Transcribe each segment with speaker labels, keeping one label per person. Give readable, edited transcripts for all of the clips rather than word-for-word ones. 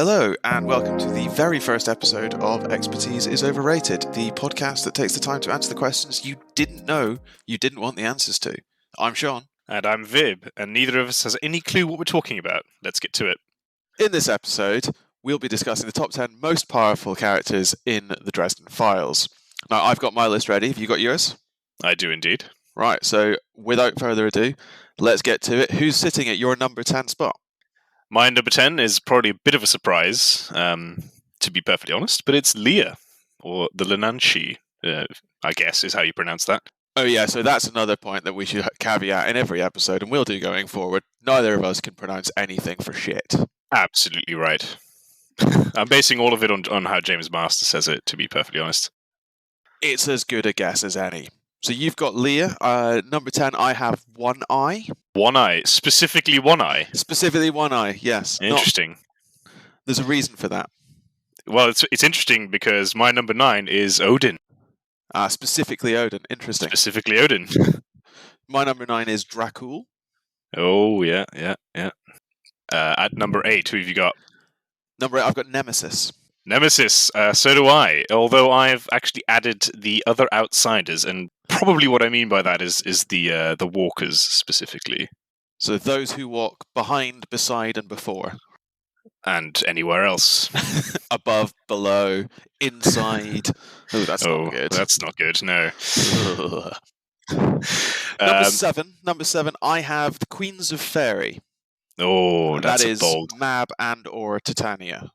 Speaker 1: Hello, and welcome to the very first episode of Expertise is Overrated, the podcast that takes the time to answer the questions you didn't know you didn't want the answers to. I'm Sean.
Speaker 2: And I'm Vib, and neither of us has any clue what we're talking about. Let's get to it.
Speaker 1: In this episode, we'll be discussing the top 10 most powerful characters in the Dresden Files. Now, I've got my list ready. Have you got yours?
Speaker 2: I do indeed.
Speaker 1: Right, so without further ado, let's get to it. Who's sitting at your number 10 spot?
Speaker 2: My number 10 is probably a bit of a surprise, to be perfectly honest, but it's Leah, or the Lenanshi, I guess is how you pronounce that.
Speaker 1: Oh yeah, so that's another point that we should caveat in every episode, and we'll do going forward. Neither of us can pronounce anything for shit.
Speaker 2: Absolutely right. I'm basing all of it on how James Master says it, to be perfectly honest.
Speaker 1: It's as good a guess as any. So you've got Leah. Number 10, I have One Eye.
Speaker 2: One Eye. Specifically One Eye?
Speaker 1: Specifically One Eye, yes.
Speaker 2: Interesting.
Speaker 1: There's a reason for that.
Speaker 2: Well, it's interesting because my number 9 is Odin.
Speaker 1: Specifically Odin. Interesting.
Speaker 2: Specifically Odin.
Speaker 1: My number 9 is Dracula.
Speaker 2: Oh, yeah. At number 8, who have you got?
Speaker 1: Number 8, I've got Nemesis.
Speaker 2: Nemesis, so do I, although I've actually added the other outsiders, and probably what I mean by that is the walkers specifically.
Speaker 1: So those who walk behind, beside, and before.
Speaker 2: And anywhere else.
Speaker 1: Above, below, inside. Oh, that's not good.
Speaker 2: That's not good, no.
Speaker 1: Number 7, I have the Queens of Fairy.
Speaker 2: Oh, that's
Speaker 1: that is
Speaker 2: bold.
Speaker 1: Mab and or Titania.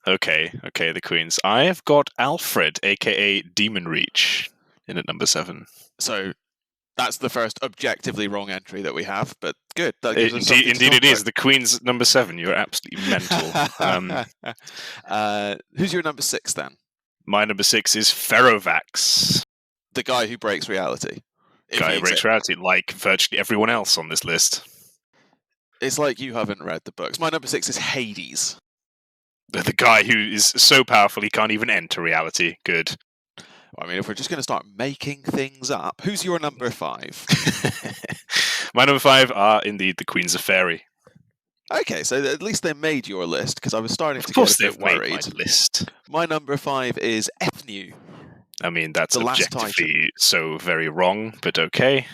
Speaker 2: Okay, the queens. I have got Alfred, aka Demon Reach, in at number 7.
Speaker 1: So that's the first objectively wrong entry that we have, but good. That gives us
Speaker 2: indeed it is. The queen's number 7. You're absolutely mental.
Speaker 1: Who's your number 6 then?
Speaker 2: My number 6 is Ferovax.
Speaker 1: The guy who breaks reality.
Speaker 2: Guy who breaks reality, like virtually everyone else on this list.
Speaker 1: It's like you haven't read the books. My number 6 is Hades.
Speaker 2: The guy who is so powerful he can't even enter reality. Good.
Speaker 1: I mean, if we're just going to start making things up, who's your number 5?
Speaker 2: My number 5 are indeed the Queens of Fairy.
Speaker 1: Okay, so at least they made your list, because I was starting to get a bit worried.
Speaker 2: Made my list.
Speaker 1: My number 5 is Ethnu.
Speaker 2: I mean, that's objectively so very wrong, but okay.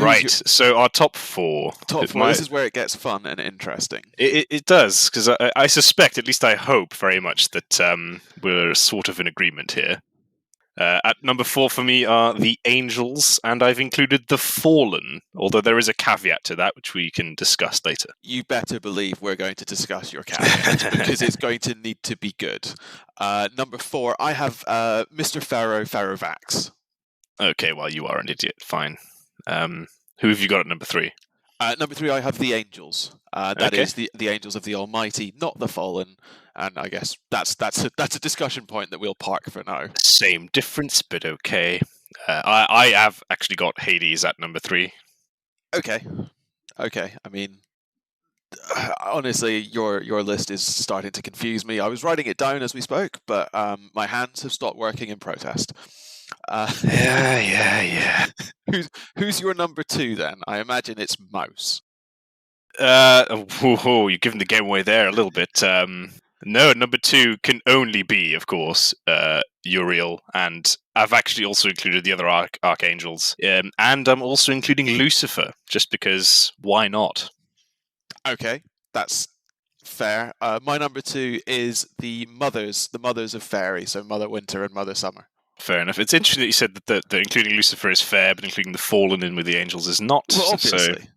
Speaker 2: Right, so our top 4.
Speaker 1: This is where it gets fun and interesting.
Speaker 2: It does, because I suspect, at least I hope very much, that we're sort of in agreement here. At number 4 for me are the Angels, and I've included the Fallen, although there is a caveat to that, which we can discuss later.
Speaker 1: You better believe we're going to discuss your caveat, because it's going to need to be good. Number 4, I have Mr. Ferovax.
Speaker 2: Okay, well, you are an idiot. Fine. Who have you got at number 3?
Speaker 1: Number 3, I have the Angels. That is the Angels of the Almighty, not the Fallen. And I guess that's a discussion point that we'll park for now.
Speaker 2: Same difference, but okay. I have actually got Hades at number 3.
Speaker 1: Okay. I mean, honestly, your list is starting to confuse me. I was writing it down as we spoke, but my hands have stopped working in protest.
Speaker 2: Yeah.
Speaker 1: Who's your number 2 then? I imagine it's Mouse.
Speaker 2: You're giving the game away there a little bit. No, number 2 can only be, of course, Uriel, and I've actually also included the other archangels, and I'm also including Lucifer, just because why not?
Speaker 1: Okay, that's fair. My number 2 is the mothers of Fairy, so Mother Winter and Mother Summer.
Speaker 2: Fair enough. It's interesting that you said that including Lucifer is fair, but including the Fallen in with the Angels is not.
Speaker 1: Well, obviously.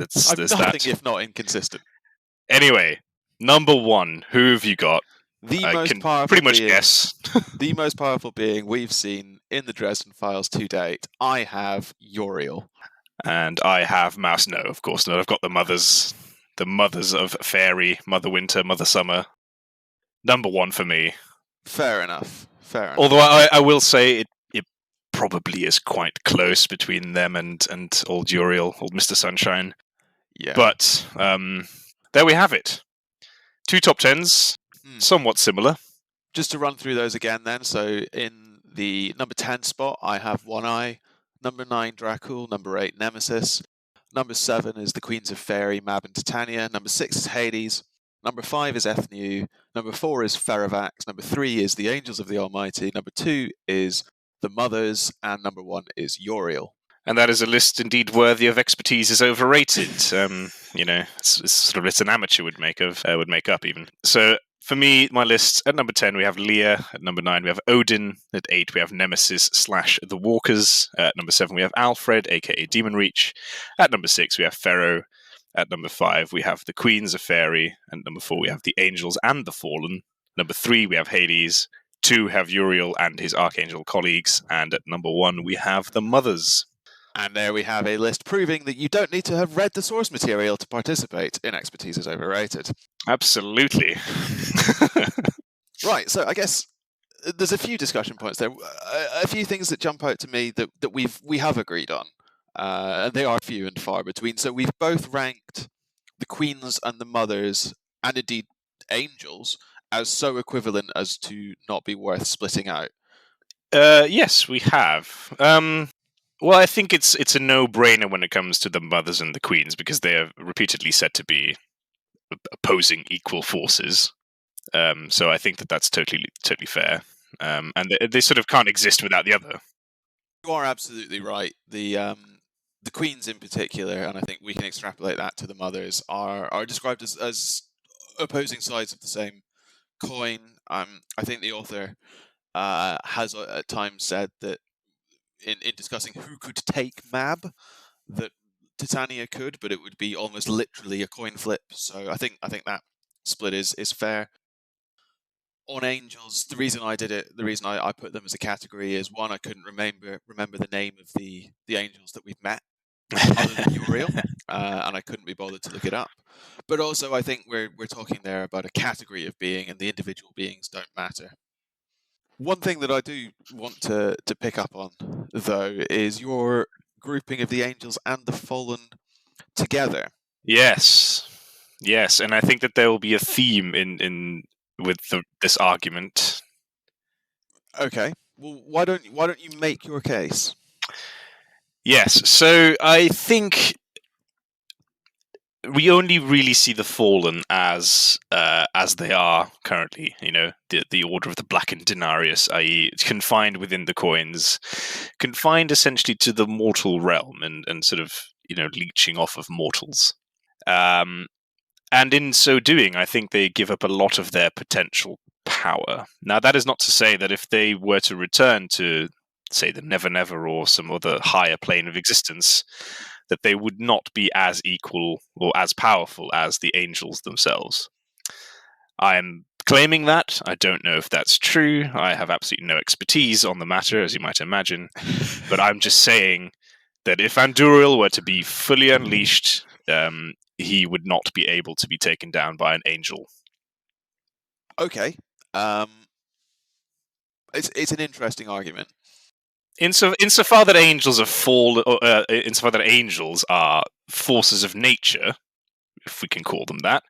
Speaker 2: So, there's
Speaker 1: nothing if not inconsistent.
Speaker 2: Anyway, number 1, who have you got?
Speaker 1: The most powerful being we've seen in the Dresden Files to date. I have Uriel.
Speaker 2: And I have Mouse. No, of course not. I've got the mothers of Fairy, Mother Winter, Mother Summer. Number 1 for me.
Speaker 1: Fair enough.
Speaker 2: Although I will say it probably is quite close between them and old Uriel, old Mr. Sunshine.
Speaker 1: Yeah.
Speaker 2: But there we have it. 2 top 10s, somewhat similar.
Speaker 1: Just to run through those again then. So in the number 10 spot, I have One Eye. Number 9, Dracula. Number 8, Nemesis. Number 7 is the Queens of Faerie, Mab and Titania. Number 6 is Hades. Number 5 is Ethnu. Number 4 is Ferrovax. Number 3 is the Angels of the Almighty. Number 2 is the Mothers. And number 1 is Uriel.
Speaker 2: And that is a list indeed worthy of expertise is overrated. It's sort of it's an amateur would make up even. So for me, my list at number 10 we have Lear. At number 9 we have Odin. At 8 we have Nemesis / the Walkers. At number 7 we have Alfred, aka Demon Reach. At number 6 we have Pharaoh. At number 5 we have the Queens of Faerie. And number 4 we have the Angels and the Fallen. Number 3 we have Hades. 2 have Uriel and his Archangel colleagues. And at number 1 we have the Mothers.
Speaker 1: And there we have a list proving that you don't need to have read the source material to participate in Expertise is Overrated.
Speaker 2: Absolutely.
Speaker 1: Right, so I guess there's a few discussion points there. A few things that jump out to me that we have agreed on. And they are few and far between. So we've both ranked the Queens and the Mothers, and indeed Angels, as so equivalent as to not be worth splitting out.
Speaker 2: Yes, we have. Well, I think it's a no-brainer when it comes to the Mothers and the Queens, because they are repeatedly said to be opposing equal forces. So I think that's totally fair. And they sort of can't exist without the other.
Speaker 1: You are absolutely right. The Queens in particular, and I think we can extrapolate that to the Mothers, are described as opposing sides of the same coin. I think the author has at times said that in discussing who could take Mab, that Titania could, but it would be almost literally a coin flip. So I think that split is fair. On Angels, the reason I did it, the reason I put them as a category is, one, I couldn't remember the name of the angels that we've met other than Uriel, and I couldn't be bothered to look it up. But also, I think we're talking there about a category of being, and the individual beings don't matter. One thing that I do want to pick up on, though, is your grouping of the Angels and the Fallen together.
Speaker 2: Yes, and I think that there will be a theme in with this argument.
Speaker 1: Okay, well, why don't you make your case?
Speaker 2: Yes, so I think we only really see the Fallen as they are currently. The Order of the Blackened Denarius, i.e., confined within the coins, confined essentially to the mortal realm, and sort of leeching off of mortals. And in so doing, I think they give up a lot of their potential power. Now, that is not to say that if they were to return to, say, the Never Never or some other higher plane of existence, that they would not be as equal or as powerful as the angels themselves. I am claiming that. I don't know if that's true. I have absolutely no expertise on the matter, as you might imagine. But I'm just saying that if Andúril were to be fully unleashed, he would not be able to be taken down by an angel.
Speaker 1: Okay. It's an interesting argument.
Speaker 2: Insofar that angels are insofar that angels are forces of nature, if we can call them that,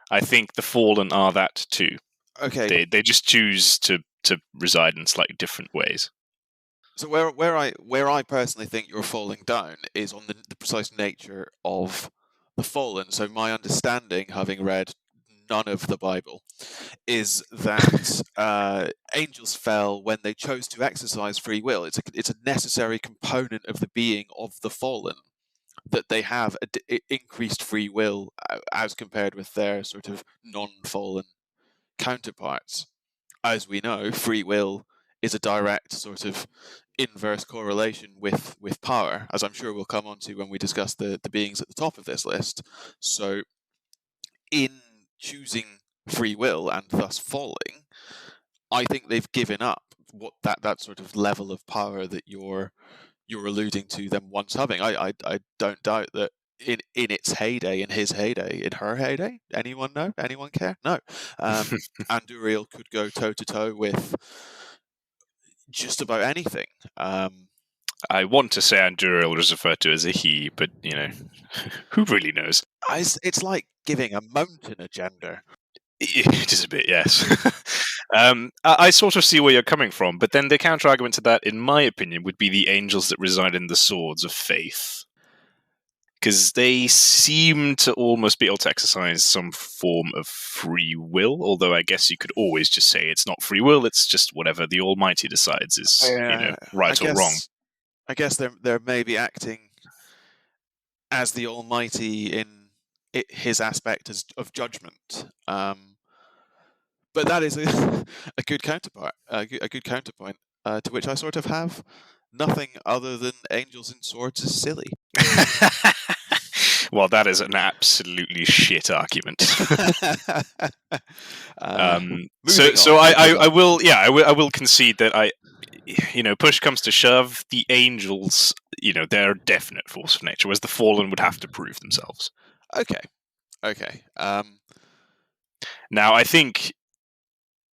Speaker 2: I think the fallen are that too.
Speaker 1: Okay.
Speaker 2: They just choose to reside in slightly different ways.
Speaker 1: So where I personally think you're falling down is on the precise nature of the fallen. So my understanding, having read none of the Bible, is that angels fell when they chose to exercise free will. It's a necessary component of the being of the fallen that they have increased free will as compared with their sort of non-fallen counterparts. As we know, free will is a direct sort of inverse correlation with power, as I'm sure we'll come on to when we discuss the beings at the top of this list. So in choosing free will and thus falling, I think they've given up what that sort of level of power that you're alluding to them once having. I don't doubt that in its heyday, in his heyday, in her heyday, anyone know? Anyone care? No. Andúril could go toe to toe with just about anything.
Speaker 2: I want to say Andúril was referred to as a he, but who really knows?
Speaker 1: It's like giving a mountain a gender.
Speaker 2: It is a bit, yes. I sort of see where you're coming from, but then the counter-argument to that, in my opinion, would be the angels that reside in the swords of faith. because they seem to almost be able to exercise some form of free will, although I guess you could always just say it's not free will, it's just whatever the Almighty decides is, right or wrong.
Speaker 1: I guess they're maybe acting as the Almighty in his aspect of judgment. But that is a good counterpart, a good counterpoint, to which I sort of have nothing other than angels and swords is silly.
Speaker 2: Well, that is an absolutely shit argument. So I will concede that push comes to shove, the angels, they're a definite force of nature, whereas the fallen would have to prove themselves.
Speaker 1: Okay.
Speaker 2: Now, I think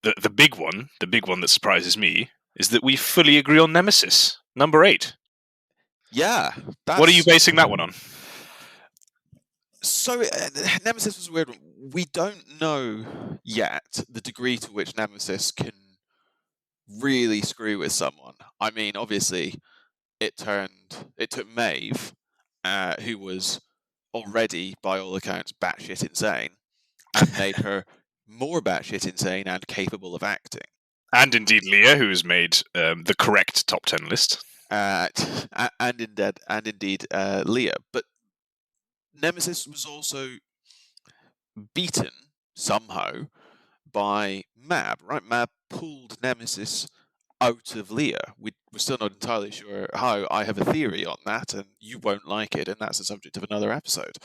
Speaker 2: the big one that surprises me is that we fully agree on Nemesis, number 8.
Speaker 1: Yeah.
Speaker 2: What are you basing that one on?
Speaker 1: So, Nemesis was a weird one. We don't know yet the degree to which Nemesis can really screw with someone. I mean, obviously, it took Maeve, who was already, by all accounts, batshit insane, and made her more batshit insane and capable of acting.
Speaker 2: And indeed Leah, who's made the correct top 10 list.
Speaker 1: And indeed Leah. But Nemesis was also beaten somehow by Mab, right? Mab pulled Nemesis out of Leah. We're still not entirely sure how. I have a theory on that, and you won't like it, and that's the subject of another episode.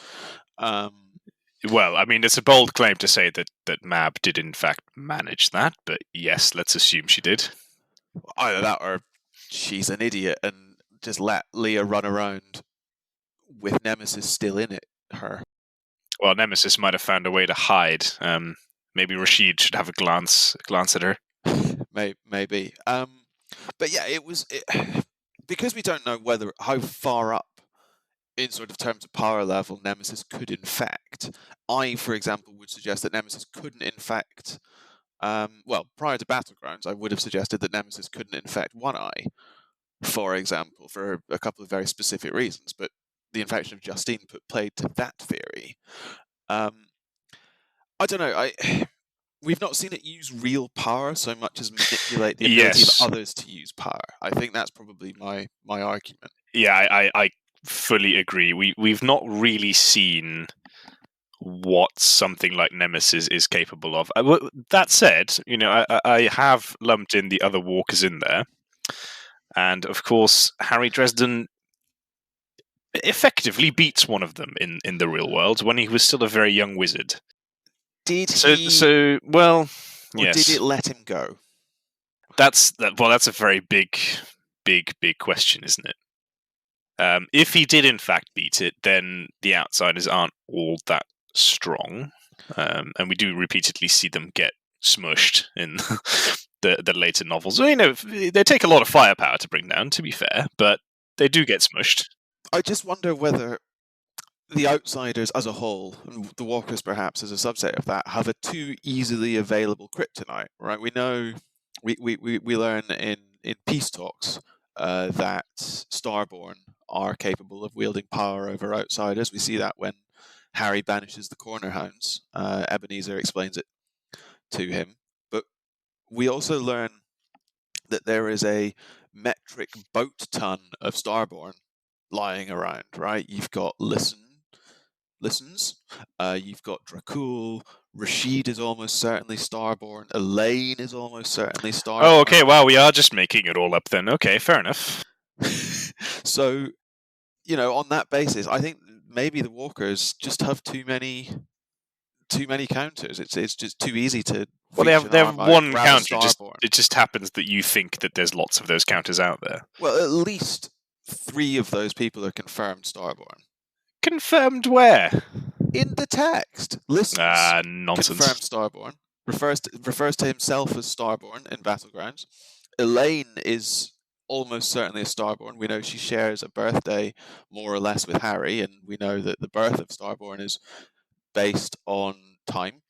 Speaker 2: Well, I mean, it's a bold claim to say that Mab did in fact manage that, but yes, let's assume she did.
Speaker 1: Either that or she's an idiot and just let Leah run around with Nemesis still in her.
Speaker 2: Well, Nemesis might have found a way to hide. Maybe Rasheed should have a glance at her.
Speaker 1: Maybe. But yeah, because we don't know how far up in sort of terms of power level Nemesis could infect. I, for example, would suggest that Nemesis couldn't infect. Prior to Battlegrounds, I would have suggested that Nemesis couldn't infect One Eye, for example, for a couple of very specific reasons. But the infection of Justine played to that theory. I don't know. We've not seen it use real power so much as manipulate the ability of others to use power. I think that's probably my argument.
Speaker 2: Yeah, I fully agree. We've not really seen what something like Nemesis is capable of. That said, I have lumped in the other walkers in there. And of course, Harry Dresden effectively beats one of them in the real world when he was still a very young wizard.
Speaker 1: Did he?
Speaker 2: Well,
Speaker 1: or
Speaker 2: yes.
Speaker 1: Did it let him go?
Speaker 2: That's a very big question, isn't it? If he did in fact beat it, then the outsiders aren't all that strong, and we do repeatedly see them get smushed in the later novels. They take a lot of firepower to bring down, to be fair, but they do get smushed.
Speaker 1: I just wonder whether the outsiders as a whole, and the walkers perhaps as a subset of that, have a too easily available kryptonite, right? We know, we learn in peace talks that Starborn are capable of wielding power over outsiders. We see that when Harry banishes the Corner Hounds. Ebenezer explains it to him. But we also learn that there is a metric boat ton of Starborn lying around, right? You've got Listens, you've got Dracula, Rasheed is almost certainly Starborn, Elaine is almost certainly Starborn.
Speaker 2: Oh, okay, wow, we are just making it all up then. Okay, fair enough.
Speaker 1: So, on that basis, I think maybe the walkers just have too many counters. It's just too easy to.
Speaker 2: Well, they have one counter. It just happens that you think that there's lots of those counters out there.
Speaker 1: Well, at least 3 of those people are confirmed Starborn.
Speaker 2: Confirmed where?
Speaker 1: In the text. Listens.
Speaker 2: Nonsense.
Speaker 1: Confirmed Starborn. Refers to himself as Starborn in Battlegrounds. Elaine is almost certainly a Starborn. We know she shares a birthday more or less with Harry, and we know that the birth of Starborn is based on time.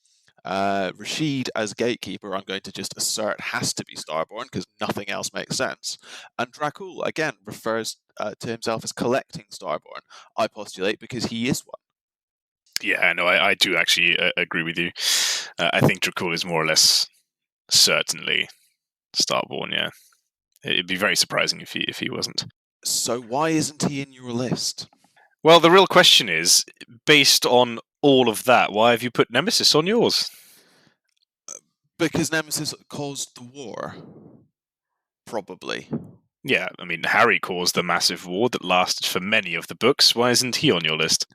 Speaker 1: Rasheed, as gatekeeper, I'm going to just assert has to be Starborn because nothing else makes sense. And Dracula, again, refers to himself as collecting Starborn, I postulate, because he is one.
Speaker 2: Yeah, no, I do actually agree with you. I think Dracula is more or less certainly Starborn, yeah. It'd be very surprising if he wasn't.
Speaker 1: So why isn't he in your list?
Speaker 2: Well, the real question is, based on all of that, why have you put Nemesis on yours?
Speaker 1: Because Nemesis caused the war. Probably.
Speaker 2: Yeah, I mean, Harry caused the massive war that lasted for many of the books. Why isn't he on your list?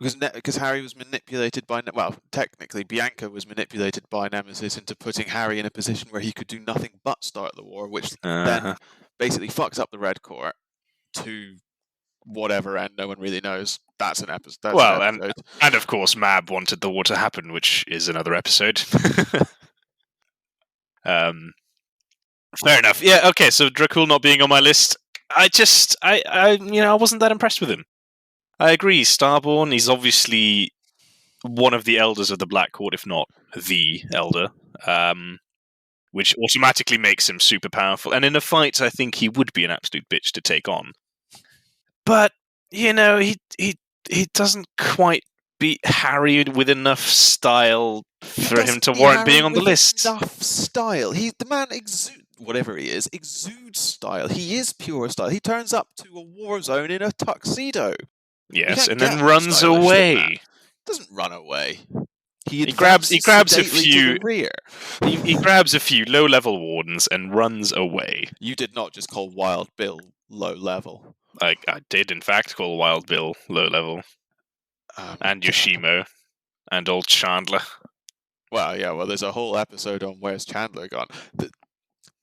Speaker 1: Because Harry was manipulated by... Well, technically, Bianca was manipulated by Nemesis into putting Harry in a position where he could do nothing but start the war, which then basically fucks up the Red Court to whatever end no one really knows. That's an episode.
Speaker 2: And of course, Mab wanted the war to happen, which is another episode. Fair enough. Yeah. Okay. So Dracula not being on my list, I wasn't that impressed with him. I agree. Starborn. He's obviously one of the elders of the Black Court, if not the elder, which automatically makes him super powerful. And in a fight, I think he would be an absolute bitch to take on. But he doesn't quite beat Harry with enough style for him to warrant being on the list.
Speaker 1: Enough style. The man whatever he is, exudes style. He is pure style. He turns up to a war zone in a tuxedo.
Speaker 2: Yes, and then runs away.
Speaker 1: Doesn't run away. He
Speaker 2: grabs a few
Speaker 1: rear.
Speaker 2: He grabs a few low-level wardens and runs away.
Speaker 1: You did not just call Wild Bill low level.
Speaker 2: I did, in fact, call Wild Bill low level. And Yoshimo. And old Chandler.
Speaker 1: Well, yeah, there's a whole episode on Where's Chandler Gone.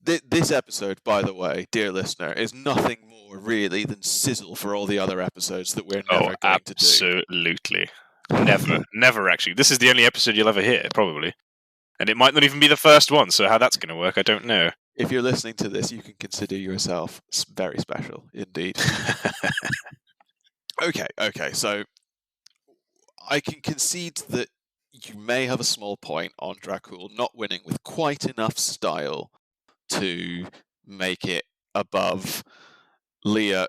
Speaker 1: This episode, by the way, dear listener, is nothing more really than sizzle for all the other episodes that we're never going to do.
Speaker 2: Absolutely. Never actually. This is the only episode you'll ever hear, probably. And it might not even be the first one, so how that's going to work, I don't know.
Speaker 1: If you're listening to this, you can consider yourself very special, indeed. Okay, so I can concede that you may have a small point on Dracula not winning with quite enough style to make it above Leah,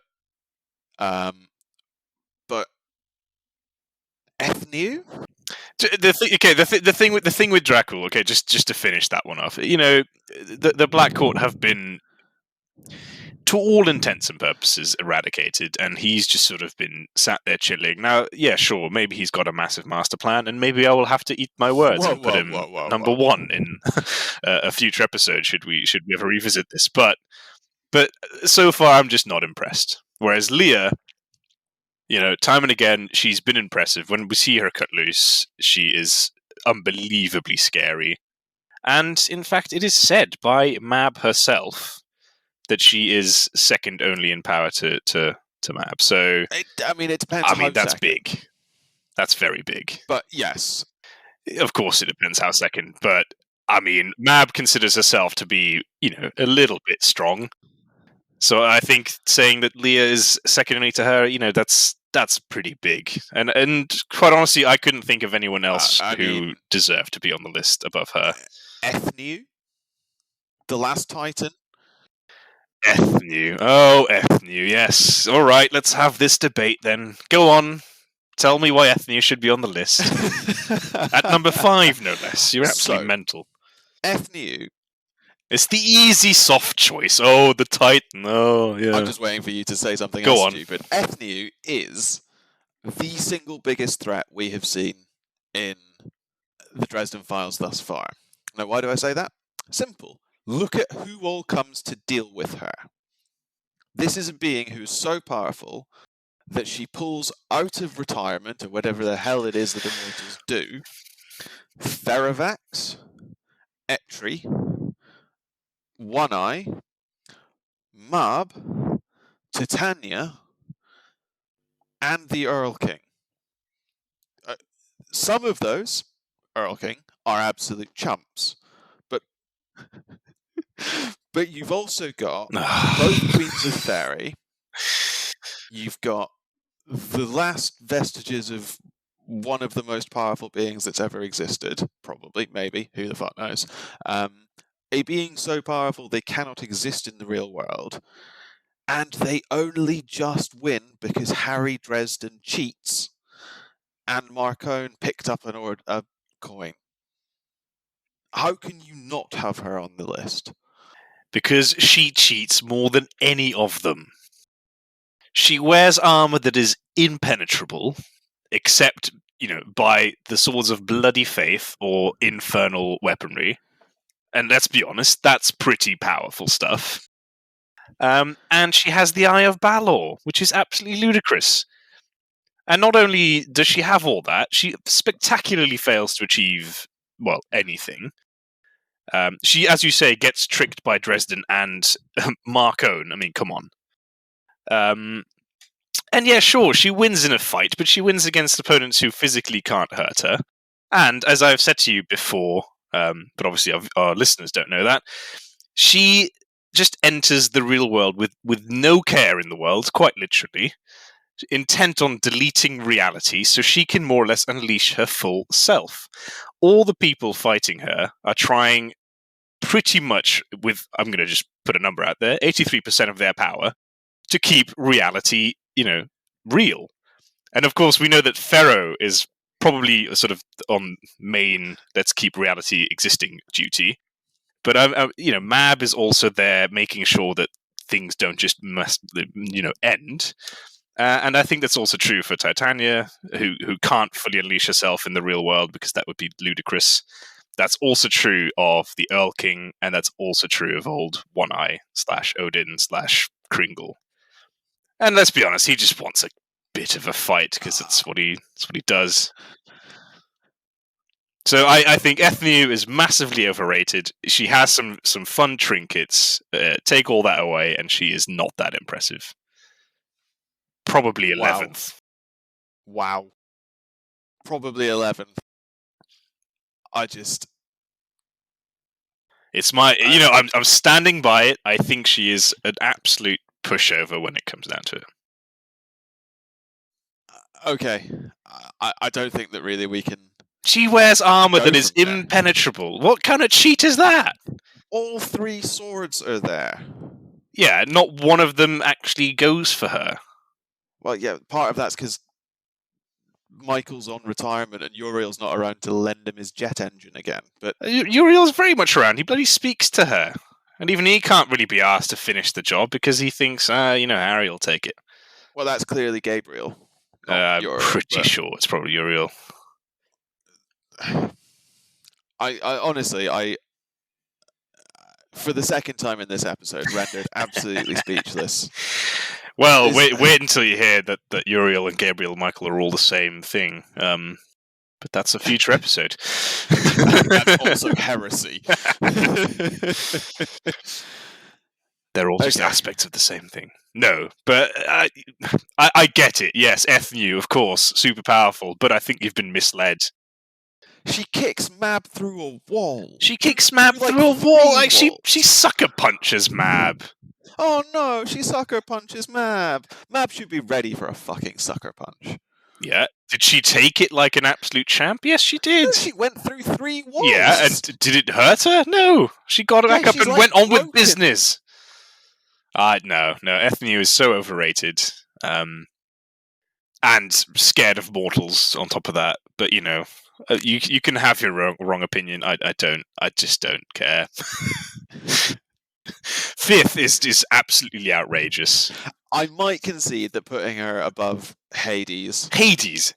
Speaker 1: but Ethnew?
Speaker 2: The thing with Dracula. Okay, just to finish that one off. The Black Court have been, to all intents and purposes, eradicated, and he's just sort of been sat there chilling. Now, yeah, sure, maybe he's got a massive master plan, and maybe I will have to eat my words and put him number one in a future episode. Should we ever revisit this? But so far, I'm just not impressed. Whereas Leah, time and again, she's been impressive. When we see her cut loose, she is unbelievably scary. And in fact, it is said by Mab herself that she is second only in power to Mab. So
Speaker 1: it depends.
Speaker 2: That's big. That's very big.
Speaker 1: But yes,
Speaker 2: of course, it depends how second. But Mab considers herself to be, a little bit strong. So I think saying that Leah is second only to her, that's pretty big. And quite honestly, I couldn't think of anyone else who deserved to be on the list above her.
Speaker 1: Ethnew, the last Titan.
Speaker 2: Ethnew. Oh, Ethnew, yes. All right, let's have this debate then. Go on. Tell me why Ethnew should be on the list. At number 5, no less. You're absolutely mental.
Speaker 1: Ethnew.
Speaker 2: It's the easy, soft choice. Oh, the Titan. Oh, yeah.
Speaker 1: I'm just waiting for you to say something stupid. Ethnew is the single biggest threat we have seen in the Dresden Files thus far. Now, why do I say that? Simple. Look at who all comes to deal with her. This is a being who is so powerful that she pulls out of retirement, or whatever the hell it is that immortals do, Ferrovax, Etri, One Eye, Mab, Titania, and the Earl King. Some of those, Earl King, are absolute chumps. But you've also got both Queens of Fairy. You've got the last vestiges of one of the most powerful beings that's ever existed, probably, maybe, who the fuck knows. A being so powerful they cannot exist in the real world, and they only just win because Harry Dresden cheats, and Marcone picked up a coin. How can you not have her on the list?
Speaker 2: Because she cheats more than any of them. She wears armor that is impenetrable, except, by the swords of bloody faith or infernal weaponry. And let's be honest, that's pretty powerful stuff. And she has the Eye of Balor, which is absolutely ludicrous. And not only does she have all that, she spectacularly fails to achieve, anything. She, as you say, gets tricked by Dresden and Marcone. I mean, come on. And yeah, sure, she wins in a fight, but she wins against opponents who physically can't hurt her. And as I've said to you before, but obviously our listeners don't know that, she just enters the real world with no care in the world, quite literally, intent on deleting reality so she can more or less unleash her full self. All the people fighting her are trying pretty much with, I'm going to just put a number out there, 83% of their power to keep reality, real. And of course, we know that Pharaoh is probably sort of on main let's keep reality existing duty. But Mab is also there making sure that things don't just end. And I think that's also true for Titania, who can't fully unleash herself in the real world because that would be ludicrous. That's also true of the Earl King, and that's also true of old One Eye / Odin / Kringle. And let's be honest, he just wants a bit of a fight because that's what he does. So I think Ethniu is massively overrated. She has some fun trinkets. Take all that away, and she is not that impressive. Probably 11th.
Speaker 1: Wow. Probably 11th.
Speaker 2: It's my, I'm standing by it. I think she is an absolute pushover when it comes down to it.
Speaker 1: Okay. I don't think that really we can.
Speaker 2: She wears armor that is impenetrable. What kind of cheat is that?
Speaker 1: All 3 swords are there.
Speaker 2: Yeah, not one of them actually goes for her.
Speaker 1: Well, yeah, part of that's because Michael's on retirement and Uriel's not around to lend him his jet engine again. But
Speaker 2: Uriel's very much around. He bloody speaks to her. And even he can't really be asked to finish the job because he thinks, Harry will take it.
Speaker 1: Well, that's clearly Gabriel.
Speaker 2: I'm pretty sure it's probably Uriel.
Speaker 1: I honestly, for the second time in this episode, rendered absolutely speechless.
Speaker 2: Well, wait until you hear that Uriel and Gabriel Michael are all the same thing. But that's a future episode.
Speaker 1: That's also heresy.
Speaker 2: They're all just aspects of the same thing. No, but I get it. Yes, Ethniu, of course, super powerful, but I think you've been misled.
Speaker 1: She kicks Mab through a wall.
Speaker 2: She kicks Mab through a wall. Like she sucker punches Mab.
Speaker 1: Oh no, she sucker punches Mab. Mab should be ready for a fucking sucker punch.
Speaker 2: Yeah. Did she take it like an absolute champ? Yes, she did.
Speaker 1: No, she went through 3 walls.
Speaker 2: Yeah, and did it hurt her? No. She got it back up and went on with business. No. Ethniu is so overrated. And scared of mortals on top of that. But, you can have your wrong opinion. I don't. I just don't care. 5th is absolutely outrageous.
Speaker 1: I might concede that putting her above Hades
Speaker 2: is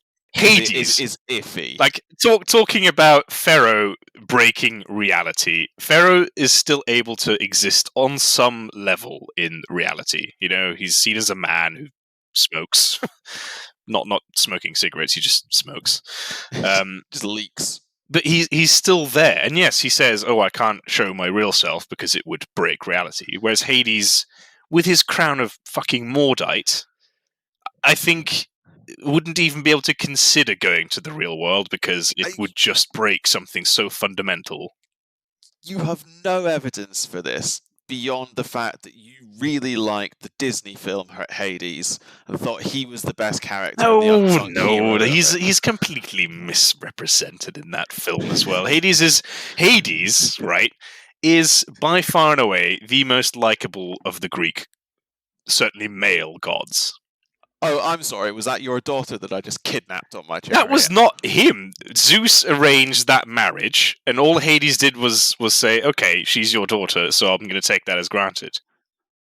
Speaker 1: iffy.
Speaker 2: Like talking about Pharaoh breaking reality. Pharaoh is still able to exist on some level in reality. He's seen as a man who smokes. Not smoking cigarettes, he just smokes.
Speaker 1: Just leaks.
Speaker 2: But he's still there. And yes, he says, I can't show my real self because it would break reality. Whereas Hades, with his crown of fucking Mordite, I think wouldn't even be able to consider going to the real world because it would just break something so fundamental.
Speaker 1: You have no evidence for this. beyond the fact that you really liked the Disney film Hades and thought he was the best character and the unsung hero of
Speaker 2: he's
Speaker 1: it.
Speaker 2: he's completely misrepresented in that film as well. Hades, right, is by far and away the most likable of the Greek, certainly male gods.
Speaker 1: Oh, I'm sorry. Was that your daughter that I just kidnapped on my chariot?
Speaker 2: That was not him. Zeus arranged that marriage, and all Hades did was say, "Okay, she's your daughter, so I'm going to take that as granted."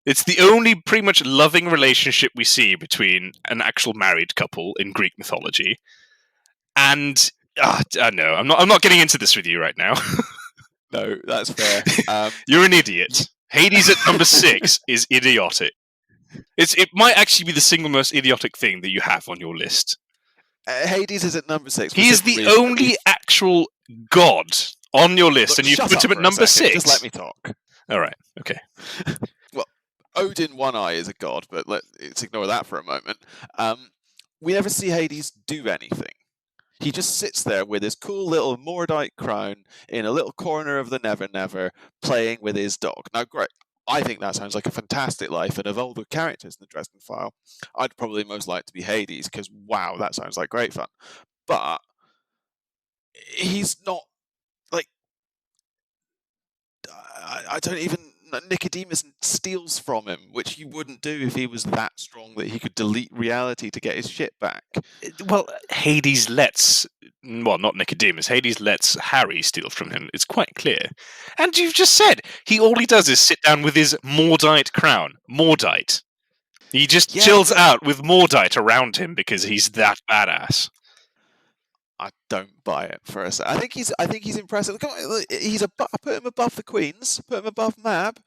Speaker 2: It's the only pretty much loving relationship we see between an actual married couple in Greek mythology. And no, I'm not getting into this with you right now.
Speaker 1: No, that's fair.
Speaker 2: You're an idiot. Hades at number 6 is idiotic. It might actually be the single most idiotic thing that you have on your list.
Speaker 1: Hades is at number 6.
Speaker 2: He is the only actual god on your list, and you put him at number 6.
Speaker 1: Just let me talk.
Speaker 2: All right. Okay.
Speaker 1: Well, Odin One Eye is a god, but let's ignore that for a moment. We never see Hades do anything. He just sits there with his cool little Mordite crown in a little corner of the Never Never, playing with his dog. Now, great. I think that sounds like a fantastic life, and of all the characters in the Dresden File, I'd probably most like to be Hades, because wow, that sounds like great fun. But he's not, like, I don't even, Nicodemus steals from him, which you wouldn't do if he was that strong that he could delete reality to get his shit back.
Speaker 2: Well, Hades lets, well, not Nicodemus, Hades lets Harry steal from him. It's quite clear. And you've just said, all he does is sit down with his Mordite crown. Mordite. He just chills out with Mordite around him because he's that badass.
Speaker 1: I don't buy it for a second. I think he's impressive. I put him above the Queens. Put him above Mab.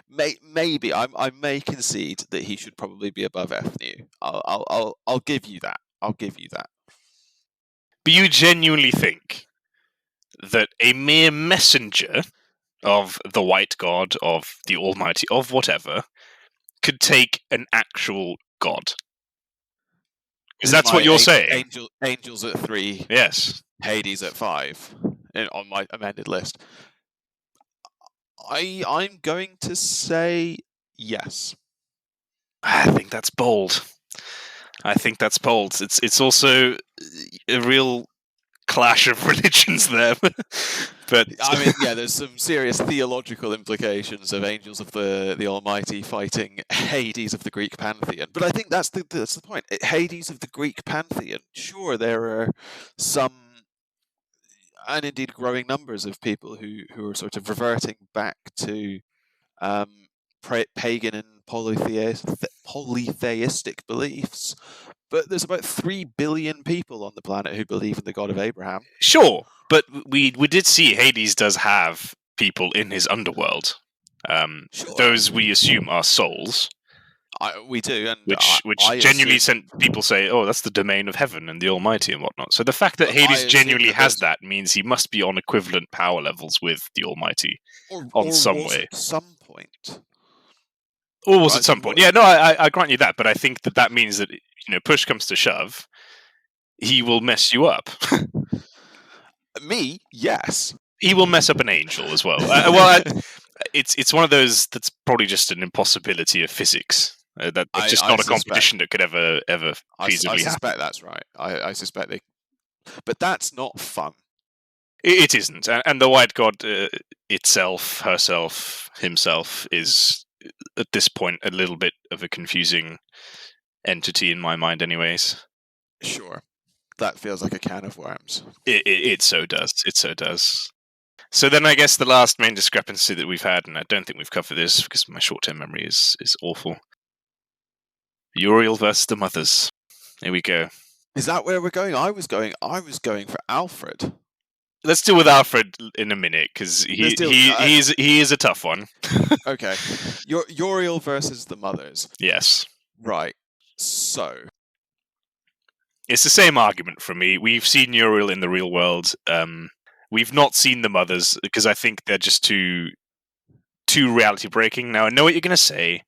Speaker 1: Maybe I may concede that he should probably be above Ethnew. I'll give you that. I'll give you that.
Speaker 2: But you genuinely think that a mere messenger of the White God, of the Almighty, of whatever, could take an actual god? Because that's what you're saying.
Speaker 1: Angels at 3.
Speaker 2: Yes.
Speaker 1: Hades at 5 on my amended list. I'm going to say yes.
Speaker 2: I think that's bold. It's also a real clash of religions there. But
Speaker 1: I mean, yeah, there's some serious theological implications of angels of the Almighty fighting Hades of the Greek pantheon. But I think that's the point. Hades of the Greek pantheon. Sure, there are some, and indeed growing numbers of people who are sort of reverting back to pagan and polytheistic beliefs. But there's about 3 billion people on the planet who believe in the God of Abraham.
Speaker 2: Sure, but we did see Hades does have people in his underworld.
Speaker 1: Sure.
Speaker 2: Those we assume are souls.
Speaker 1: We do, and
Speaker 2: which genuinely sent people say, "Oh, that's the domain of heaven and the Almighty and whatnot." So the fact that Hades genuinely has that means he must be on equivalent power levels with the Almighty on some way.
Speaker 1: At some point.
Speaker 2: Or was at some point. Yeah, no, I grant you that, but I think that means that, push comes to shove, he will mess you up.
Speaker 1: Me? Yes.
Speaker 2: He will mess up an angel as well. It's one of those that's probably just an impossibility of physics. That's just not a competition that could ever feasibly happen.
Speaker 1: I suspect that's right. I suspect they... But that's not fun.
Speaker 2: It isn't. And the White God itself, herself, himself is... at this point, a little bit of a confusing entity in my mind anyways.
Speaker 1: Sure. That feels like a can of worms.
Speaker 2: It so does. It so does. So then I guess the last main discrepancy that we've had, and I don't think we've covered this because my short-term memory is awful. Uriel versus the Mothers. Here we go.
Speaker 1: Is that where we're going? I was going for Alfred.
Speaker 2: Let's deal with Alfred in a minute, because he is a tough one.
Speaker 1: Okay. Uriel versus the Mothers.
Speaker 2: Yes.
Speaker 1: Right. So.
Speaker 2: It's the same argument for me. We've seen Uriel in the real world. We've not seen the Mothers, because I think they're just too reality breaking. Now, I know what you're going to say.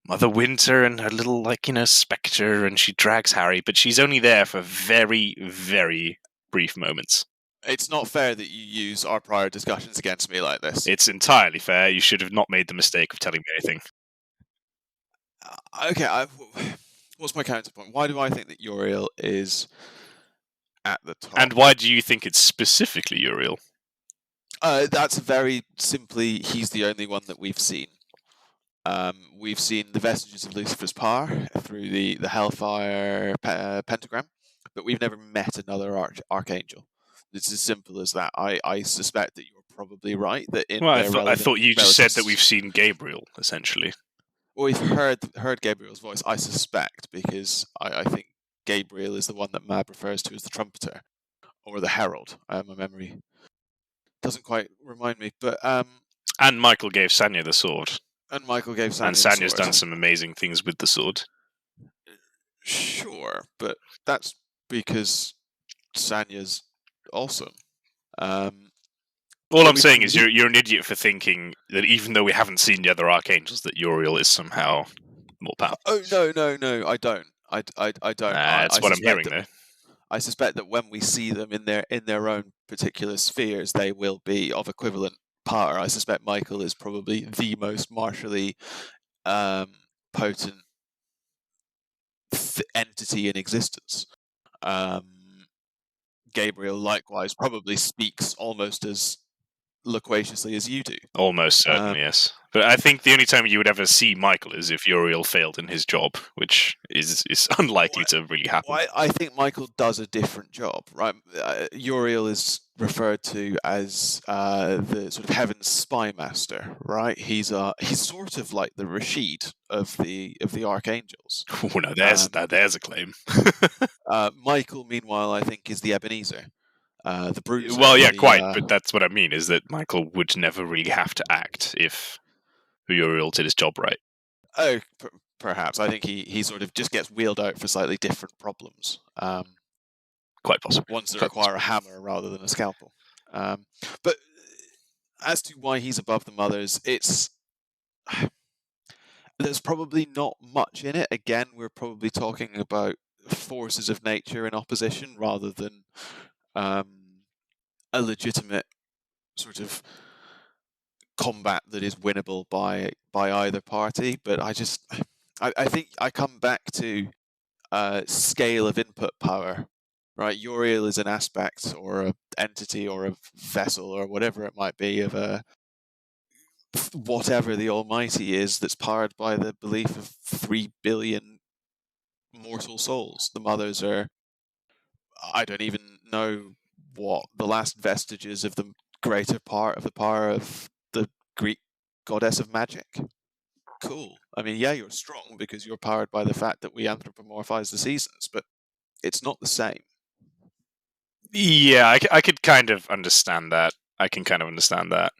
Speaker 2: Mother Winter and her little, spectre, and she drags Harry, but she's only there for very, very brief moments.
Speaker 1: It's not fair that you use our prior discussions against me like this.
Speaker 2: It's entirely fair. You should have not made the mistake of telling me anything.
Speaker 1: Okay, what's my counterpoint? Why do I think that Uriel is at the top?
Speaker 2: And why do you think it's specifically Uriel?
Speaker 1: That's very simply, he's the only one that we've seen. We've seen the vestiges of Lucifer's power through the Hellfire pentagram, but we've never met another archangel. It's as simple as that. I suspect that you're probably right that in
Speaker 2: Well,
Speaker 1: their
Speaker 2: I thought you just said that
Speaker 1: relatives-
Speaker 2: we've seen Gabriel, essentially.
Speaker 1: Well, we've heard Gabriel's voice. I suspect because I think Gabriel is the one that Mab refers to as the trumpeter or the herald. My memory doesn't quite remind me, but
Speaker 2: And Michael gave Sanya the sword.
Speaker 1: and Michael gave Sanya
Speaker 2: And
Speaker 1: the
Speaker 2: Sanya's
Speaker 1: sword.
Speaker 2: done some amazing things with the sword.
Speaker 1: Sure, but that's because Sanya's awesome.
Speaker 2: All I'm saying is you're an idiot for thinking that even though we haven't seen the other archangels, that Uriel is somehow more powerful.
Speaker 1: Oh no, I don't. I don't.
Speaker 2: That's what I'm hearing, though.
Speaker 1: I suspect that when we see them in their own particular spheres, they will be of equivalent power. I suspect Michael is probably the most martially potent entity in existence. Gabriel, likewise, probably speaks almost as loquaciously as you do.
Speaker 2: Almost certainly, yes. But I think the only time you would ever see Michael is if Uriel failed in his job, which is unlikely to really happen.
Speaker 1: Well, I think Michael does a different job, right? Uriel is referred to as the sort of heaven's spy master, right? He's sort of like the Rasheed of the archangels.
Speaker 2: Oh, now there's a claim.
Speaker 1: Michael, meanwhile, I think is the Ebenezer. The bruiser.
Speaker 2: Well, yeah, quite. But that's what I mean, is that Michael would never really have to act if Uriel did his job right.
Speaker 1: Oh, perhaps. I think he sort of just gets wheeled out for slightly different problems.
Speaker 2: Quite possibly.
Speaker 1: Ones that require a hammer rather than a scalpel. But as to why he's above the mothers, there's probably not much in it. Again, we're probably talking about forces of nature in opposition rather than a legitimate sort of combat that is winnable by either party. But I think I come back to scale of input power. Right, Uriel is an aspect or an entity or a vessel or whatever it might be of a whatever the Almighty is that's powered by the belief of 3 billion mortal souls. The mothers are, I don't even know what the last vestiges of the greater part of the power of the Greek goddess of magic. Cool. I mean, yeah, you're strong because you're powered by the fact that we anthropomorphize the seasons, but it's not the same.
Speaker 2: Yeah, I could kind of understand that. I can kind of understand that.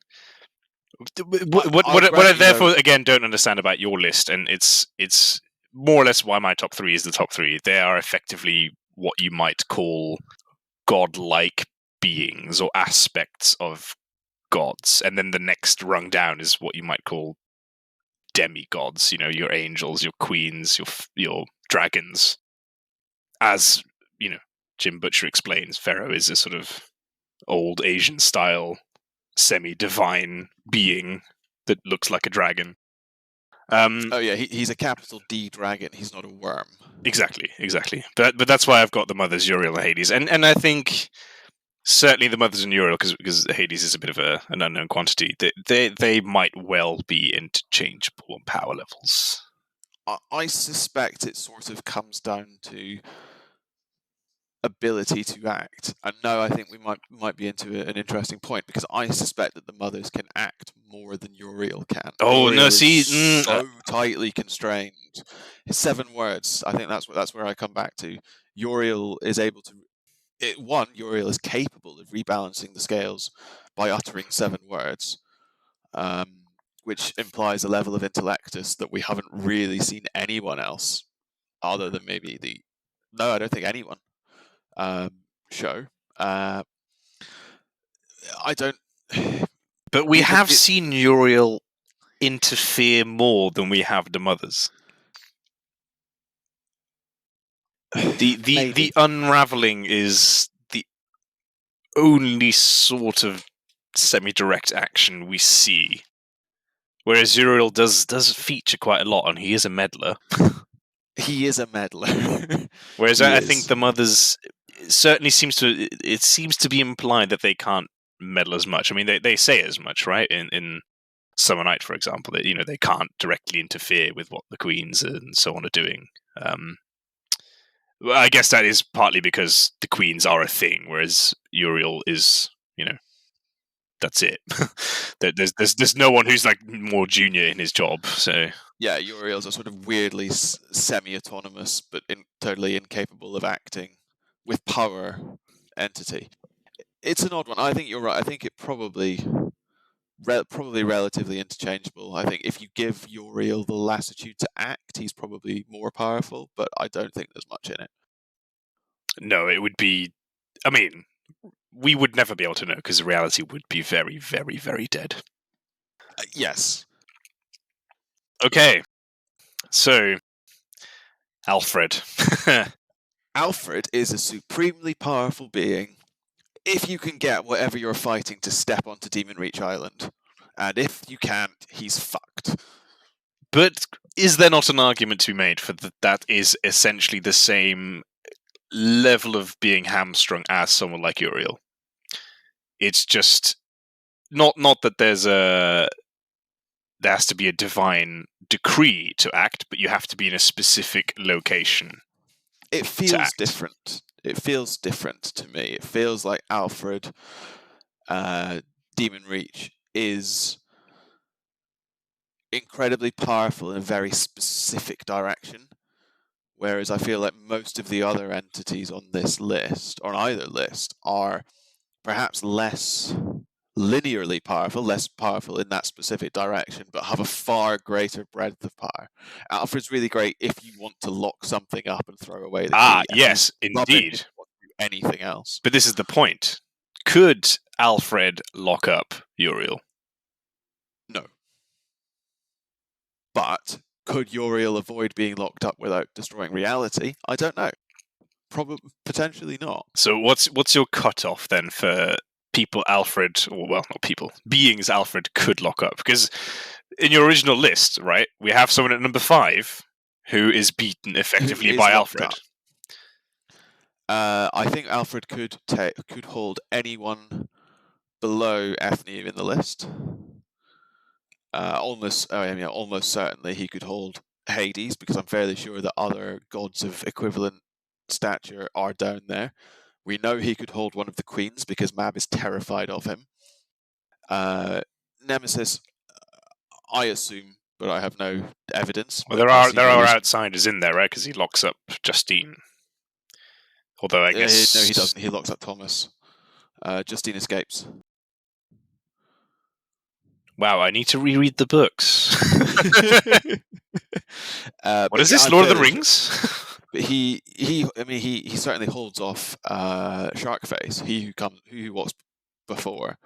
Speaker 2: What I therefore again don't understand about your list, and it's more or less why my top 3 is the top 3. They are effectively what you might call godlike beings or aspects of gods, and then the next rung down is what you might call demigods. You know, your angels, your queens, your dragons. As you know, Jim Butcher explains, Pharaoh is a sort of old Asian style semi-divine being that looks like a dragon.
Speaker 1: Oh yeah, he's a capital D dragon. He's not a worm.
Speaker 2: Exactly. But that's why I've got the mothers Uriel and Hades, and I think certainly the mothers and Uriel, because Hades is a bit of an unknown quantity. They might well be interchangeable on power levels.
Speaker 1: I suspect it sort of comes down to ability to act. And now I think we might be into an interesting point because I suspect that the mothers can act more than Uriel can.
Speaker 2: Oh
Speaker 1: Uriel
Speaker 2: no!
Speaker 1: is
Speaker 2: See,
Speaker 1: so tightly constrained. 7 words. I think that's where I come back to. Uriel is able to. Uriel is capable of rebalancing the scales by uttering 7 words, which implies a level of intellectus that we haven't really seen anyone else, other than maybe No, I don't think anyone. Show. I don't.
Speaker 2: But we have seen Uriel interfere more than we have the mothers. The unraveling is only sort of semi-direct action we see. Whereas Uriel does feature quite a lot, and he is a meddler.
Speaker 1: He is a meddler.
Speaker 2: Whereas
Speaker 1: He
Speaker 2: I
Speaker 1: is.
Speaker 2: think the mothers certainly seems to be implied that they can't meddle as much. I mean, they say as much, right? In Summer Night, for example, that they can't directly interfere with what the queens and so on are doing. Well, I guess that is partly because the queens are a thing, whereas Uriel is, that's it. there's no one who's like more junior in his job. So
Speaker 1: yeah, Uriel's a sort of weirdly semi-autonomous, but totally incapable of acting with power entity. It's an odd one. I think you're right. I think it probably relatively interchangeable. I think if you give Uriel the latitude to act, he's probably more powerful, but I don't think there's much in it.
Speaker 2: no, it would be. I mean, we would never be able to know because the reality would be very, very, very dead.
Speaker 1: Yes.
Speaker 2: Okay, so Alfred.
Speaker 1: Alfred is a supremely powerful being if you can get whatever you're fighting to step onto Demon Reach Island. And if you can't, he's fucked.
Speaker 2: But is there not an argument to be made for that is essentially the same level of being hamstrung as someone like Uriel? It's just not that there has to be a divine decree to act, but you have to be in a specific location.
Speaker 1: It feels different. It feels different to me. It feels like Alfred, Demon Reach, is incredibly powerful in a very specific direction, whereas I feel like most of the other entities on this list, or on either list, are perhaps less linearly powerful, less powerful in that specific direction, but have a far greater breadth of power. Alfred's really great if you want to lock something up and throw away the key.
Speaker 2: Yes, indeed.
Speaker 1: Anything else.
Speaker 2: But this is the point. Could Alfred lock up Uriel?
Speaker 1: No. But could Uriel avoid being locked up without destroying reality? I don't know. Probably, potentially not.
Speaker 2: So what's your cutoff then for people Alfred, or well, not people, beings Alfred could lock up? Because in your original list, right, we have someone at number 5 who is beaten effectively by Alfred.
Speaker 1: I think Alfred could hold anyone below Ethne in the list. Almost certainly he could hold Hades, because I'm fairly sure that other gods of equivalent stature are down there. We know he could hold one of the queens because Mab is terrified of him. Nemesis, I assume, but I have no evidence.
Speaker 2: Well, there are outsiders in there, right? Because he locks up Justine. Although I guess
Speaker 1: no, he doesn't. He locks up Thomas. Justine escapes.
Speaker 2: Wow, I need to reread the books. What is this, Lord of the Rings?
Speaker 1: But he certainly holds off Sharkface, he who walks before.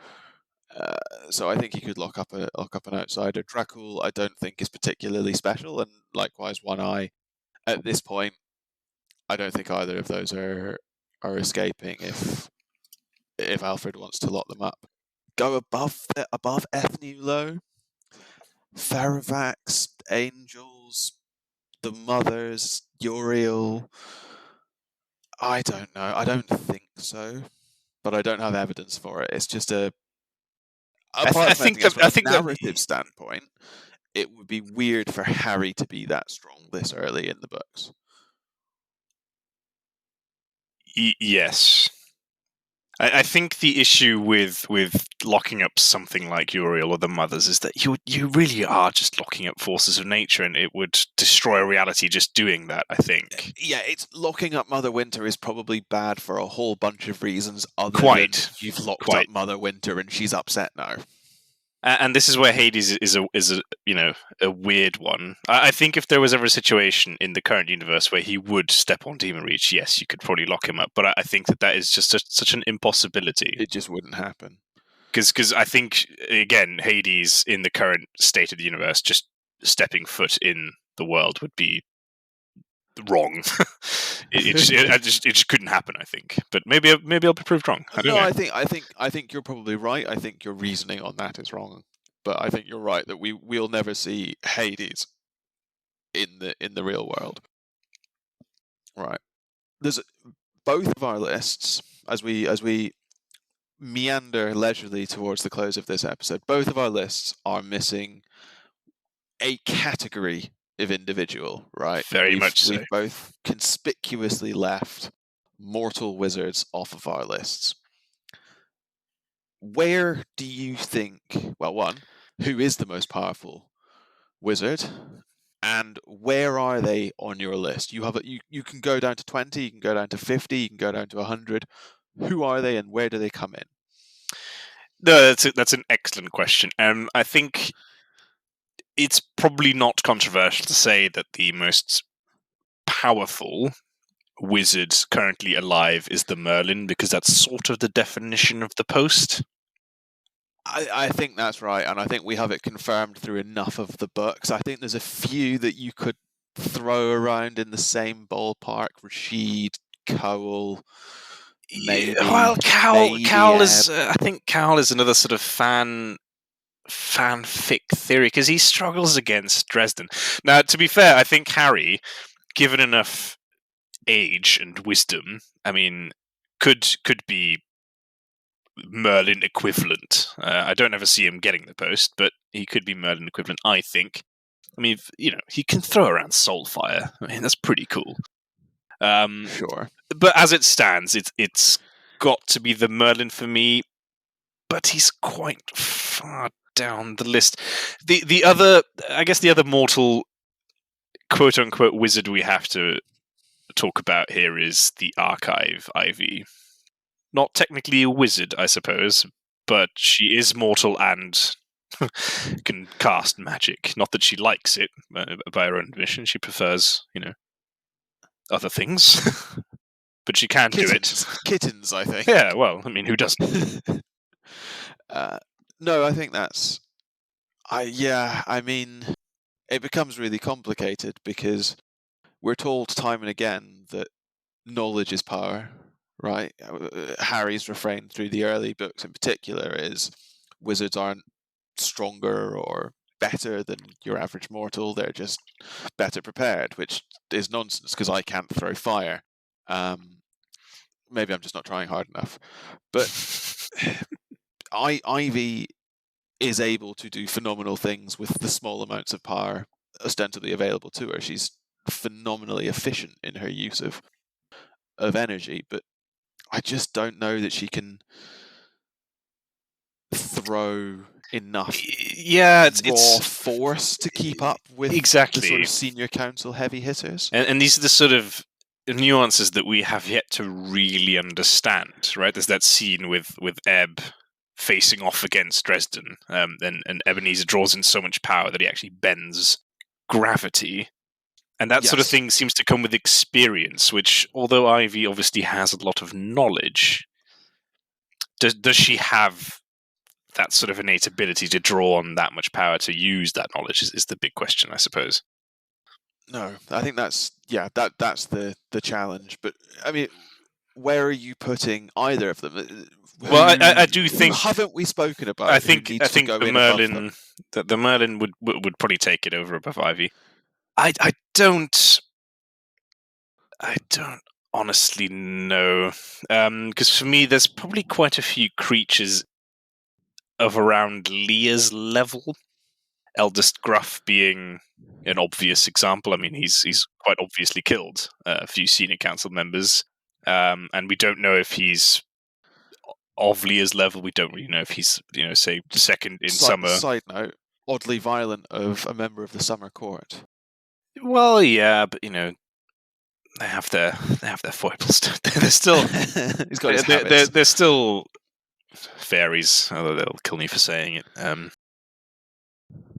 Speaker 1: So I think he could lock up an outsider. Dracula, I don't think, is particularly special, and likewise One Eye. At this point, I don't think either of those are escaping if Alfred wants to lock them up. Go above Ethne low. Faravax, Angels, the Mothers, Uriel. I don't know. I don't think so, but I don't have evidence for it. It's just a. I think from a narrative standpoint, it would be weird for Harry to be that strong this early in the books.
Speaker 2: Yes. I think the issue with locking up something like Uriel or the Mothers is that you really are just locking up forces of nature, and it would destroy reality just doing that, I think.
Speaker 1: Yeah, it's locking up Mother Winter is probably bad for a whole bunch of reasons other than you've locked up Mother Winter and she's upset now.
Speaker 2: And this is where Hades is a weird one. I think if there was ever a situation in the current universe where he would step on Demon Reach, yes, you could probably lock him up. But I think that is just such an impossibility.
Speaker 1: It just wouldn't happen.
Speaker 2: Because I think, again, Hades in the current state of the universe, just stepping foot in the world would be wrong. It just couldn't happen, I think. But maybe I'll be proved wrong. I don't know.
Speaker 1: I think you're probably right. I think your reasoning on that is wrong. But I think you're right that we'll never see Hades in the real world. Right. There's both of our lists as we meander leisurely towards the close of this episode. Both of our lists are missing a category of individual, right?
Speaker 2: Very much so.
Speaker 1: We've both conspicuously left mortal wizards off of our lists. Where do you think, well, one, who is the most powerful wizard, and where are they on your list? You can go down to 20, you can go down to 50, you can go down to 100. Who are they and where do they come in?
Speaker 2: No, that's an excellent question. I think it's probably not controversial to say that the most powerful wizard currently alive is the Merlin, because that's sort of the definition of the post.
Speaker 1: I think that's right, and I think we have it confirmed through enough of the books. I think there's a few that you could throw around in the same ballpark. Rasheed, Cowell, maybe.
Speaker 2: Well, Cowell is. I think Cowell is another sort of fanfic theory, because he struggles against Dresden. Now, to be fair, I think Harry, given enough age and wisdom, I mean, could be Merlin equivalent. I don't ever see him getting the post, but he could be Merlin equivalent, I think. I mean, he can throw around Soulfire. I mean, that's pretty cool.
Speaker 1: Sure.
Speaker 2: But as it stands, it's got to be the Merlin for me, but he's quite far down the list. The other mortal quote unquote wizard we have to talk about here is the Archive Ivy. Not technically a wizard, I suppose, but she is mortal and can cast magic. Not that she likes it by her own admission. She prefers, other things. But she can do it.
Speaker 1: Kittens, I think.
Speaker 2: Yeah, well, I mean, who doesn't?
Speaker 1: No, I think that's... I mean, it becomes really complicated because we're told time and again that knowledge is power, right? Harry's refrain through the early books in particular is wizards aren't stronger or better than your average mortal, they're just better prepared, which is nonsense because I can't throw fire. Maybe I'm just not trying hard enough. But Ivy is able to do phenomenal things with the small amounts of power ostensibly available to her. She's phenomenally efficient in her use of energy, but I just don't know that she can throw enough raw force to keep up with the sort of senior council heavy hitters.
Speaker 2: And these are the sort of nuances that we have yet to really understand, right? There's that scene with Ebb facing off against Dresden, and Ebenezer draws in so much power that he actually bends gravity. And that sort of thing seems to come with experience, which, although Ivy obviously has a lot of knowledge, does she have that sort of innate ability to draw on that much power to use that knowledge is the big question, I suppose.
Speaker 1: No, I think that's the challenge. But I mean, where are you putting either of them?
Speaker 2: Well, I do think.
Speaker 1: Who haven't we spoken about?
Speaker 2: I think the Merlin would probably take it over above Ivy. I don't honestly know, because for me, there's probably quite a few creatures of around Leah's level. Eldest Gruff being an obvious example. I mean, he's quite obviously killed a few senior council members, and we don't know if he's of Leah's level. We don't really know if he's, say, second in Summer.
Speaker 1: Side note, oddly violent of a member of the Summer Court.
Speaker 2: Well, yeah, but they have their foibles. They're still
Speaker 1: He's got his habits.
Speaker 2: They're still fairies, although they'll kill me for saying it.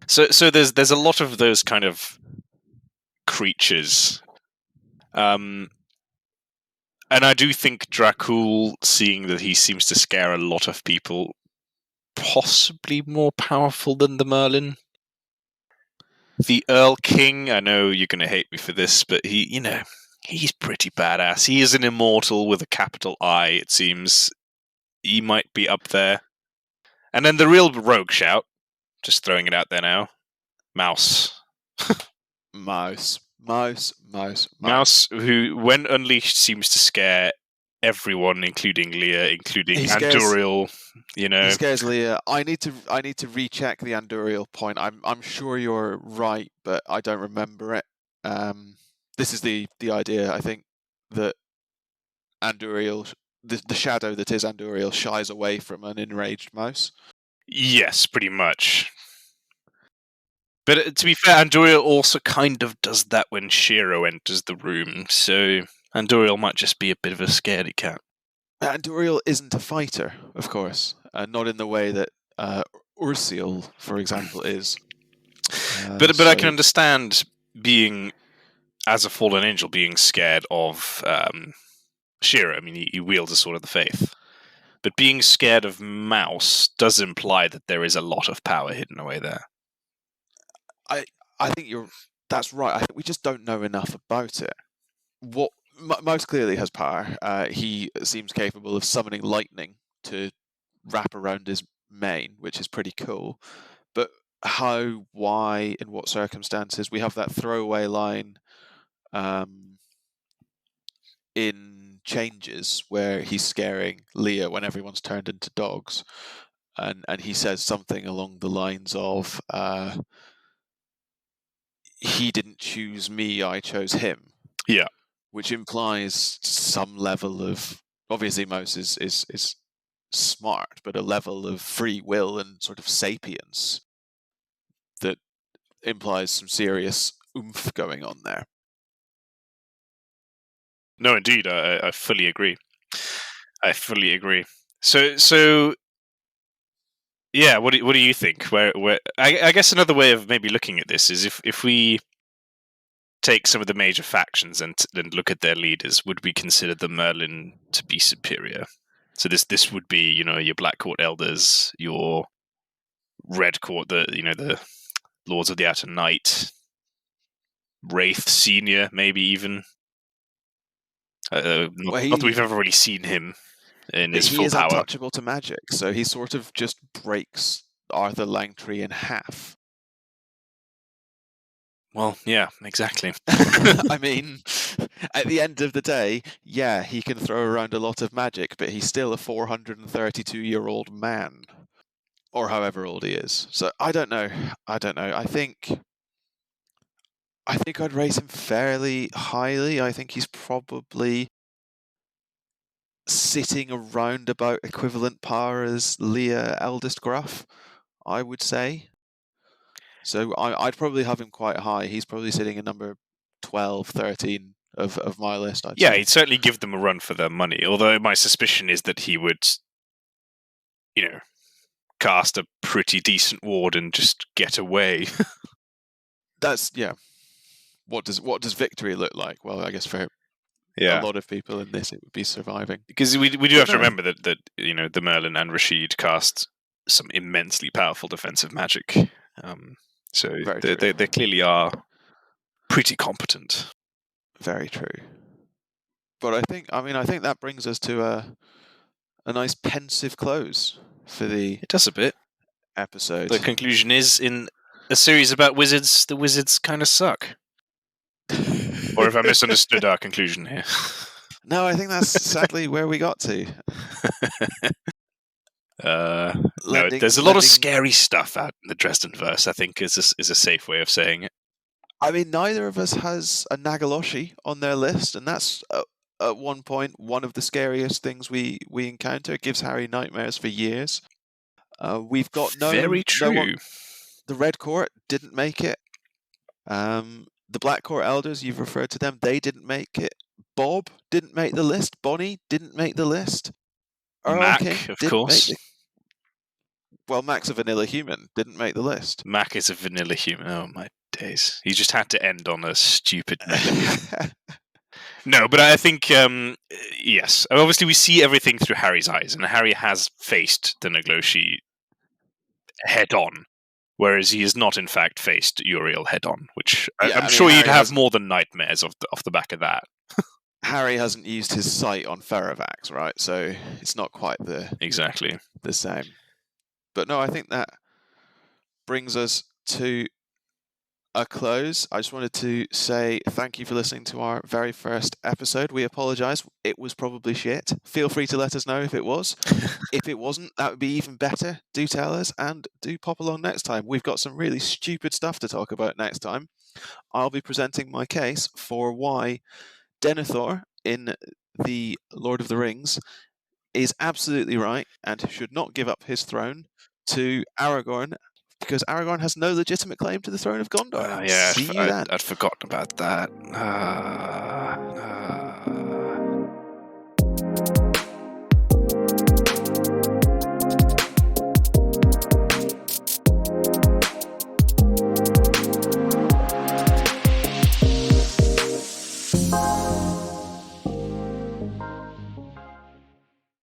Speaker 2: So there's a lot of those kind of creatures, and I do think Dracul, seeing that he seems to scare a lot of people, possibly more powerful than the Merlin. The Earl King, I know you're going to hate me for this, but he He's pretty badass. He is an immortal with a capital I, it seems. He might be up there. And then the real rogue shout, just throwing it out there now, Mouse.
Speaker 1: Mouse,
Speaker 2: who, when unleashed, seems to scare everyone, including Leah, including Anduriel.
Speaker 1: He scares Leah. I need to recheck the Anduriel point. I'm sure you're right, but I don't remember it. This is the idea. I think that Anduriel, the shadow that is Anduriel, shies away from an enraged mouse.
Speaker 2: Yes, pretty much. But to be fair, Anduriel also kind of does that when Shiro enters the room, so Anduriel might just be a bit of a scaredy cat.
Speaker 1: Anduriel isn't a fighter, of course, not in the way that Uriel, for example, is.
Speaker 2: But I can understand being, as a fallen angel, being scared of Shiro. I mean, he wields a sword of the faith. But being scared of Mouse does imply that there is a lot of power hidden away there.
Speaker 1: I think that's right. I think we just don't know enough about it. What Mouse clearly has power. He seems capable of summoning lightning to wrap around his mane, which is pretty cool. But how, why, in what circumstances? We have that throwaway line in Changes where he's scaring Leah when everyone's turned into dogs, and he says something along the lines of, he didn't choose me, I chose him.
Speaker 2: Yeah.
Speaker 1: Which implies some level of, obviously Mouse is smart, but a level of free will and sort of sapience that implies some serious oomph going on there.
Speaker 2: No, indeed, I fully agree. So yeah, what do you think? Where I guess another way of maybe looking at this is if we take some of the major factions and look at their leaders, would we consider the Merlin to be superior? So this would be, your Black Court elders, your Red Court, the Lords of the Outer Night, Wraith Senior, maybe even. Not that we've ever really seen him in his full power. He is
Speaker 1: untouchable to magic, so he sort of just breaks Arthur Langtry in half.
Speaker 2: Well, yeah, exactly.
Speaker 1: I mean, at the end of the day, yeah, he can throw around a lot of magic, but he's still a 432-year-old man, or however old he is. So I don't know. I think I'd rate him fairly highly. I think he's probably sitting around about equivalent power as Leah Eldest Gruff, I would say. So I'd probably have him quite high. He's probably sitting at number 12, 13 of my list, I'd say.
Speaker 2: He'd certainly give them a run for their money, although my suspicion is that he would, cast a pretty decent ward and just get away.
Speaker 1: That's, yeah. What does victory look like? Well, I guess for a lot of people in this, it would be surviving.
Speaker 2: Because we do have to remember that the Merlin and Rasheed cast some immensely powerful defensive magic. So they clearly are pretty competent.
Speaker 1: Very true. But I think that brings us to a nice pensive close for the
Speaker 2: It does a bit.
Speaker 1: Episode.
Speaker 2: The conclusion is, in a series about wizards, the wizards kind of suck. Or have I misunderstood our conclusion here?
Speaker 1: No, I think that's sadly where we got to.
Speaker 2: There's a lot of scary stuff out in the Dresden verse, I think is a safe way of saying it.
Speaker 1: I mean, neither of us has a Nagaloshi on their list, and that's at one point one of the scariest things we encounter. It gives Harry nightmares for years. We've got
Speaker 2: very true.
Speaker 1: The Red Court didn't make it. The Black Court elders, you've referred to them, they didn't make it. Bob didn't make the list. Bonnie didn't make the list.
Speaker 2: Mac, of course.
Speaker 1: Well, Mac's a vanilla human, didn't make the list.
Speaker 2: Mac is a vanilla human. Oh, my days. He just had to end on a stupid melody. No, but I think, yes. Obviously, we see everything through Harry's eyes, and Harry has faced the Nagloshi head-on, whereas he has not, in fact, faced Uriel head-on, which I'm sure you'd have more than nightmares off the back of that.
Speaker 1: Harry hasn't used his sight on Ferrovax, right? So it's not quite
Speaker 2: Exactly.
Speaker 1: the same. But no, I think that brings us to a close. I just wanted to say thank you for listening to our very first episode. We apologise. It was probably shit. Feel free to let us know if it was. If it wasn't, that would be even better. Do tell us and do pop along next time. We've got some really stupid stuff to talk about next time. I'll be presenting my case for why Denethor in the Lord of the Rings is absolutely right and should not give up his throne to Aragorn, because Aragorn has no legitimate claim to the throne of Gondor.
Speaker 2: Yeah,
Speaker 1: See you then.
Speaker 2: I'd forgotten about that.